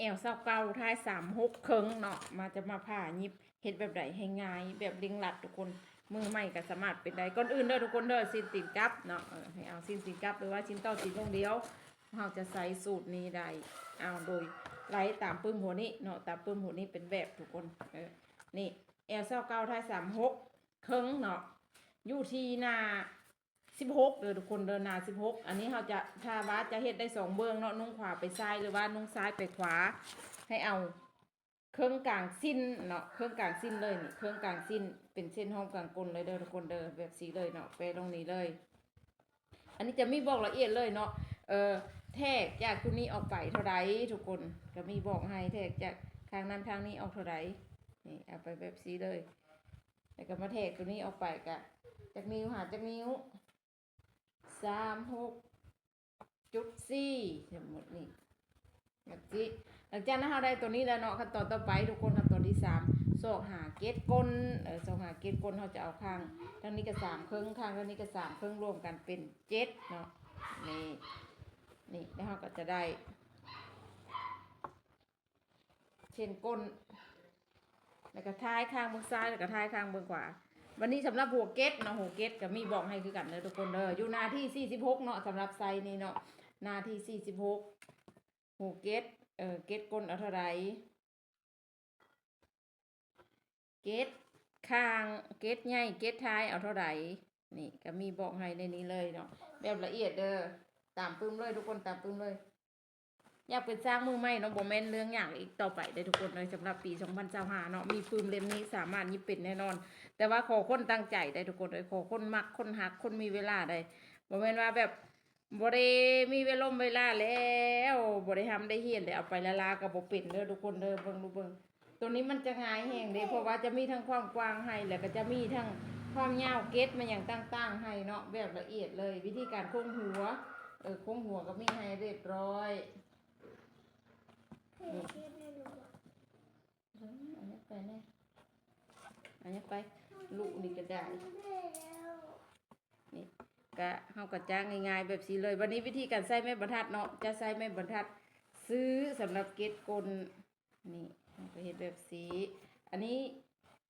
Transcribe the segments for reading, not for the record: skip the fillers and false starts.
แอวเศร้าเก่าท้าย36เคิงเนาะมาจะมาผ่ายิบเฮ็ดแบบใดให้ง่ายแบบเร่งรัดทุกคนมือใหม่ก็สามารถเป็นได้ก่อนอื่นเด้อทุกคนเด้อสิ้นติดกับเนาะให้เอาสิ้นติดกับหรือว่าชิ้นต่อชิ้นลงเดียวเราจะใส่สูตรนี้ได้เอาโดยไล่ตามปึ้มหัวนี้เนาะตามปึ้มหัวนี้เป็นแบบทุกคนนี่แอลเศร้าเก้าท้าย36เคิงเนาะอยู่ที่หน้า16เลยทุกคนเดินหน้า16อันนี้เราจะถ้าว่าจะเฮ็ดได้2เบื้องเนาะนุ่งขวาไปซ้ายหรือว่านุ่งซ้ายไปขวาให้เอาเครื่องกลางสิ้นเนาะเครื่องกลางสิ้นเลยนี่เครื่องกลางสิ้นเป็นเส้นห้องกลางกลเลยเด้อทุกคนเด้อแบบสีเลยเนาะไปตรงนี้เลยอันนี้จะมีบอกละเอียดเลยเนาะแทกจากตัวนี้ออกไปเท่าไรทุกคนก็มีบอกให้แทกจากทางนั้นทางนี้ออกเท่าไรนี่เอาไปแบบสีเลยแล้วก็มาแทกตัวนี้ออกไปกะจากนิ้วหาจากนิ้ว36.4ทั้งหมดนี่แบบนี้หลังจากนั้นเราได้ตัวนี้แล้วเนาะขั้นตอนต่อไปทุกคนขั้นตอนที่3ซอกหาเกตก้นซอกหาเกตก้นเราจะเอาข้างทางนี้ก็3ครึ่งข้างทางนี้ก็3ครึ่งรวมกันเป็น7เนาะนี่แล้วเราก็จะได้เช่นก้นแล้วก็ท้ายข้างเบื้องซ้ายแล้วก็ท้ายข้างเบื้องขวาวันนี้สำหรับหัวเกตเนาะหัวเกตก็มีบอกให้คือกันเลยทุกคนอยู่หน้าที่46เนาะสำหรับไซส์นี้เนาะหน้าที่46หัวเกตเกตก้นเอาเท่าไรเกตข้างเกตใหญ่เกตท้ายเอาเท่าไรนี่ก็มีบอกให้ในนี้เลยเนาะแบบละเอียดตามปึ้มเลยทุกคนตามปึ้มเลยอยากเป็นสร้างมือใหม่เนาะบ่แม่นเรื่องอย่างอีกต่อไปได้ทุกคนเลยสำหรับปี2025เนาะมีปึ้มเล่มนี้สามารถยิบเป็นแน่นอนแต่ว่าขอคนตั้งใจได้ทุกคนเลยขอคนมักคนหักคนมีเวลาได้บ่แม่นว่าแบบบ่ได้มีเวลาแล้วบ่ได้ทำได้เฮียนได้เอาไปละลากับบ่เป็นเด้อทุกคนเด้อเบิ่งตัวนี้มันจะง่ายแห้งเด้เพราะว่าจะมีทั้งความกว้างให้แล้วก็จะมีทั้งความยาวเกตมาอย่างต่างๆให้เนาะแบบละเอียดเลยวิธีการโค้งหัวโค้งหัวก็มีให้เรียบร้อยอันนี้ไปแน่อันนี้ไปลูกนี่ก็ได้นี่ก็เฮากระจ้างง่ายๆแบบสีเลยวันนี้วิธีการใส่ไม้บรรทัดเนาะจะใส่ไม้บรรทัดซื้อสำหรับเกตกลนี่ไปเห็นแบบสีอันนี้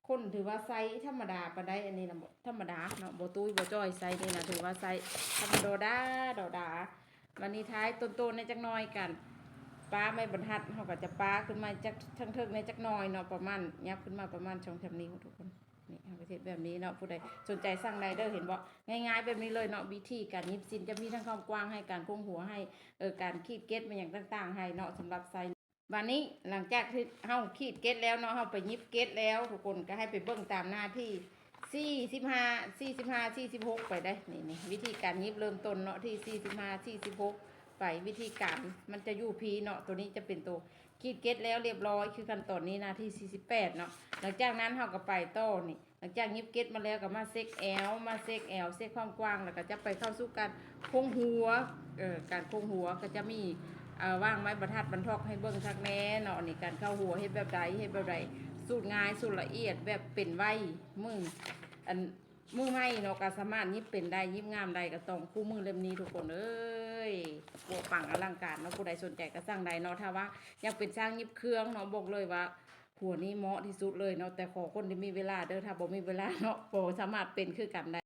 คนถือว่าไซส์ธรรมดาปะได้อันนี้นะธรรมดาเนาะโบตุ้ยโบจ้อยไซส์นี่นะถือว่าไซส์ธรรมดาวันนี้ท้ายต้นๆในจักน้อยกันป้าไม่บรรทัดเขาก็จะป้าขึ้นมาจากทั้งเทิงในจักน้อยเนาะประมาณยับขึ้นมาประมาณ2-3 นิ้วทุกคนนี่ทำไปเทศแบบนี้เนาะผู้ใดสนใจสั่งไดเดอร์เห็นบ่ง่ายๆแบบนี้เลยเนาะวิธีการยิบซินจะมีทั้งความกว้างให้การโค้งหัวให้การขีดเกตมาอย่างต่างๆให้เนาะสำหรับไซส์วันนี้หลังจากที่เฮาขีดเกตแล้วเนาะเฮาไปยิบเกตแล้วทุกคนก็ให้ไปเบิ่งตามหน้าที่45 46ไปได้นี่วิธีการยิบเริ่มต้นเนาะที่45 46ไปวิธีการมันจะอยู่พีเนาะตัวนี้จะเป็นตัวขีดเกตแล้วเรียบร้อยคือขั้นตอนนี้หน้าที่48เนาะหลังจากนั้นเฮาก็ไปต่อนี่หลังจากยิบเกตมาแล้วก็มาเซ็กแอลเซ็กความกว้างแล้วก็จะไปเข้าสู่การโค้งหัวการโค้งหัวก็จะมีว่างไม้บรรทัดบรรทอกให้เบิ่งทักแน่เนาะนี่การเข้าหัวเฮ็ดแบบใดสูตรง่ายสูตรละเอียดแบบเป็นไว้มือไม่เนาะก็สามารถยิบเป็นได้ยิบงามได้ก็ต้องคู่มือเล่มนี้ทุกคนโบปังอลังการเนาะผู้ใดสนใจก็สั่งได้เนาะถ้าว่าอยากเป็นสร้างยิบเครื่องเนาะบอกเลยว่าหัวนี้เหมาะที่สุดเลยเนาะแต่ขอคนที่มีเวลาถ้าบ่มีเวลาเนาะบ่สามารถเป็นคือกันได้